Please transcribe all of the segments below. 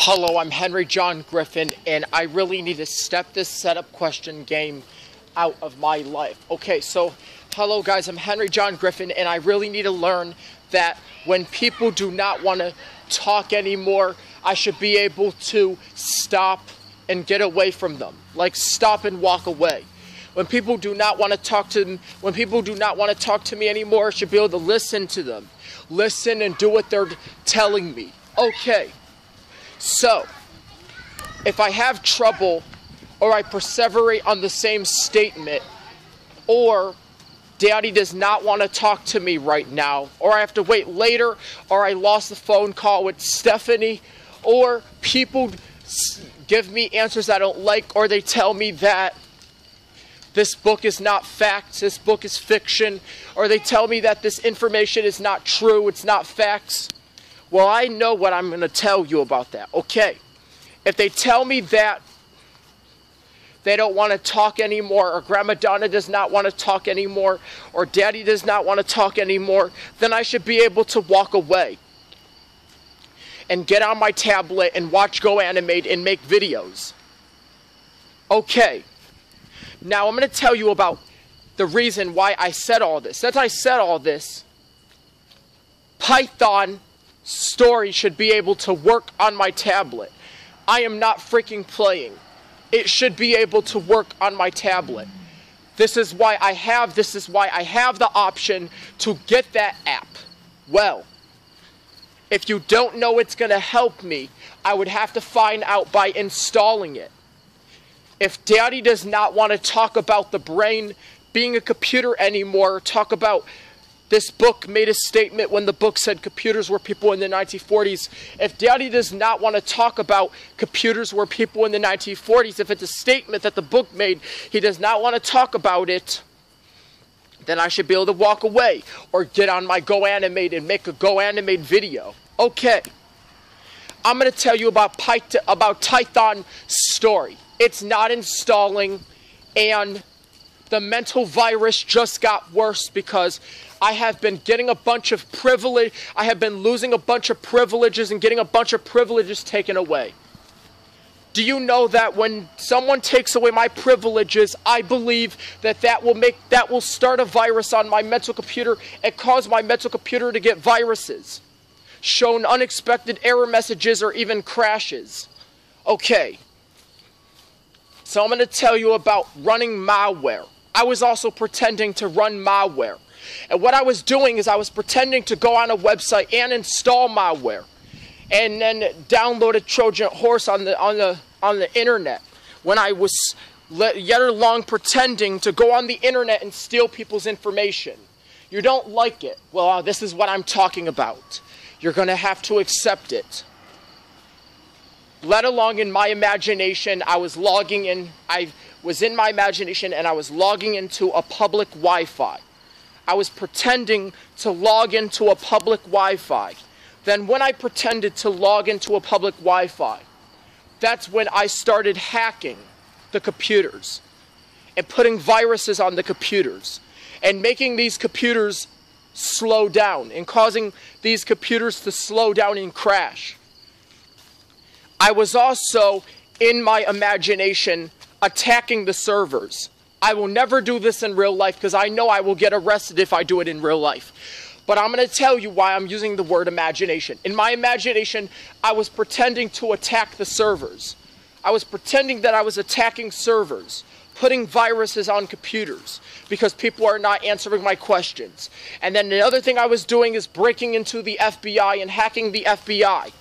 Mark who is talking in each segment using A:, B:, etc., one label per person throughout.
A: Hello, I'm Henry John Griffin, and I really need to step this setup question game out of my life. Okay, so hello guys, I'm Henry John Griffin, and I really need to learn that when people do not want to talk anymore, I should be able to stop and get away from them. Like stop and walk away. When people do not want to talk to them, when people do not want to talk to me anymore, I should be able to listen to them. Listen and do what they're telling me. Okay. So, if I have trouble, or I perseverate on the same statement, or Daddy does not want to talk to me right now, or I have to wait later, or I lost the phone call with Stephanie, or people give me answers I don't like, or they tell me that this book is not facts, this book is fiction, or they tell me that this information is not true, it's not facts. Well, I know what I'm going to tell you about that. Okay, if they tell me that they don't want to talk anymore, or Grandma Donna does not want to talk anymore, or Daddy does not want to talk anymore, then I should be able to walk away and get on my tablet and watch GoAnimate and make videos. Okay, now I'm going to tell you about the reason why I said all this. Since I said all this, Python story should be able to work on my tablet. I am not freaking playing. It should be able to work on my tablet. This is why I have the option to get that app. Well, if you don't know it's going to help me, I would have to find out by installing it. If Daddy does not want to talk about the brain being a computer anymore, talk about this book made a statement when the book said computers were people in the 1940s. If Daddy does not want to talk about computers were people in the 1940s, if it's a statement that the book made, he does not want to talk about it, then I should be able to walk away or get on my GoAnimate and make a GoAnimate video. Okay, I'm going to tell you about Python story. It's not installing, and the mental virus just got worse because I have been getting a bunch of privilege. I have been losing a bunch of privileges and getting a bunch of privileges taken away. Do you know that when someone takes away my privileges, I believe that that will start a virus on my mental computer and cause my mental computer to get viruses, shown unexpected error messages, or even crashes. Okay. So I'm going to tell you about running malware. I was also pretending to run malware. And what I was doing is I was pretending to go on a website and install malware, and then download a Trojan horse on the internet. When I was yet along pretending to go on the internet and steal people's information. You don't like it? Well, this is what I'm talking about. You're going to have to accept it. Let along in my imagination, I was logging in. I was in my imagination and I was logging into a public Wi-Fi. I was pretending to log into a public Wi-Fi. Then when I pretended to log into a public Wi-Fi, that's when I started hacking the computers and putting viruses on the computers and making these computers slow down and causing these computers to slow down and crash. I was also, in my imagination, attacking the servers. I will never do this in real life because I know I will get arrested if I do it in real life. But I'm going to tell you why I'm using the word imagination. In my imagination, I was pretending to attack the servers. I was pretending that I was attacking servers, putting viruses on computers because people are not answering my questions. And then the other thing I was doing is breaking into the FBI and hacking the FBI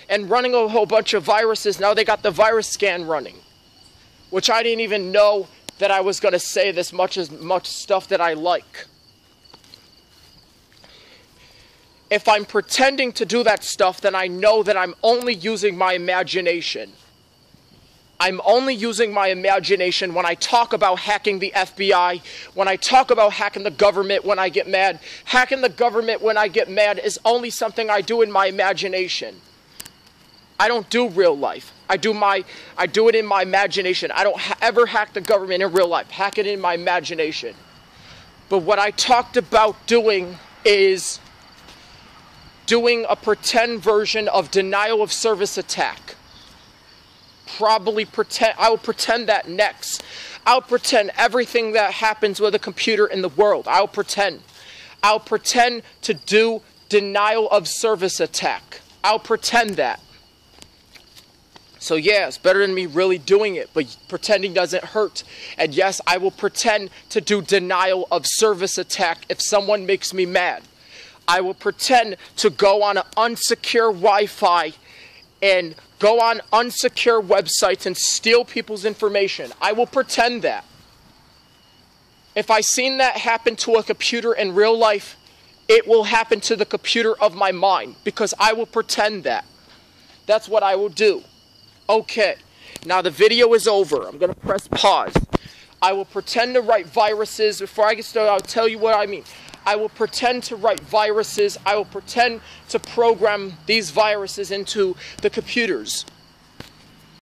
A: and running a whole bunch of viruses. Now they got the virus scan running, which I didn't even know that I was going to say this much stuff that I like. If I'm pretending to do that stuff, then I know that I'm only using my imagination. I'm only using my imagination when I talk about hacking the FBI, when I talk about hacking the government when I get mad. Hacking the government when I get mad is only something I do in my imagination. I don't do real life. I do it in my imagination. I don't ever hack the government in real life. Hack it in my imagination. But what I talked about doing is doing a pretend version of denial of service attack. will pretend that next. I'll pretend everything that happens with a computer in the world. I'll pretend to do denial of service attack. I'll pretend that. So yeah, it's better than me really doing it, but pretending doesn't hurt. And yes, I will pretend to do denial of service attack if someone makes me mad. I will pretend to go on an unsecure Wi-Fi and go on unsecure websites and steal people's information. I will pretend that. If I seen that happen to a computer in real life, it will happen to the computer of my mind, because I will pretend that. That's what I will do. Okay, now the video is over. I'm going to press pause. I will pretend to write viruses. Before I get started, I'll tell you what I mean. I will pretend to write viruses. I will pretend to program these viruses into the computers.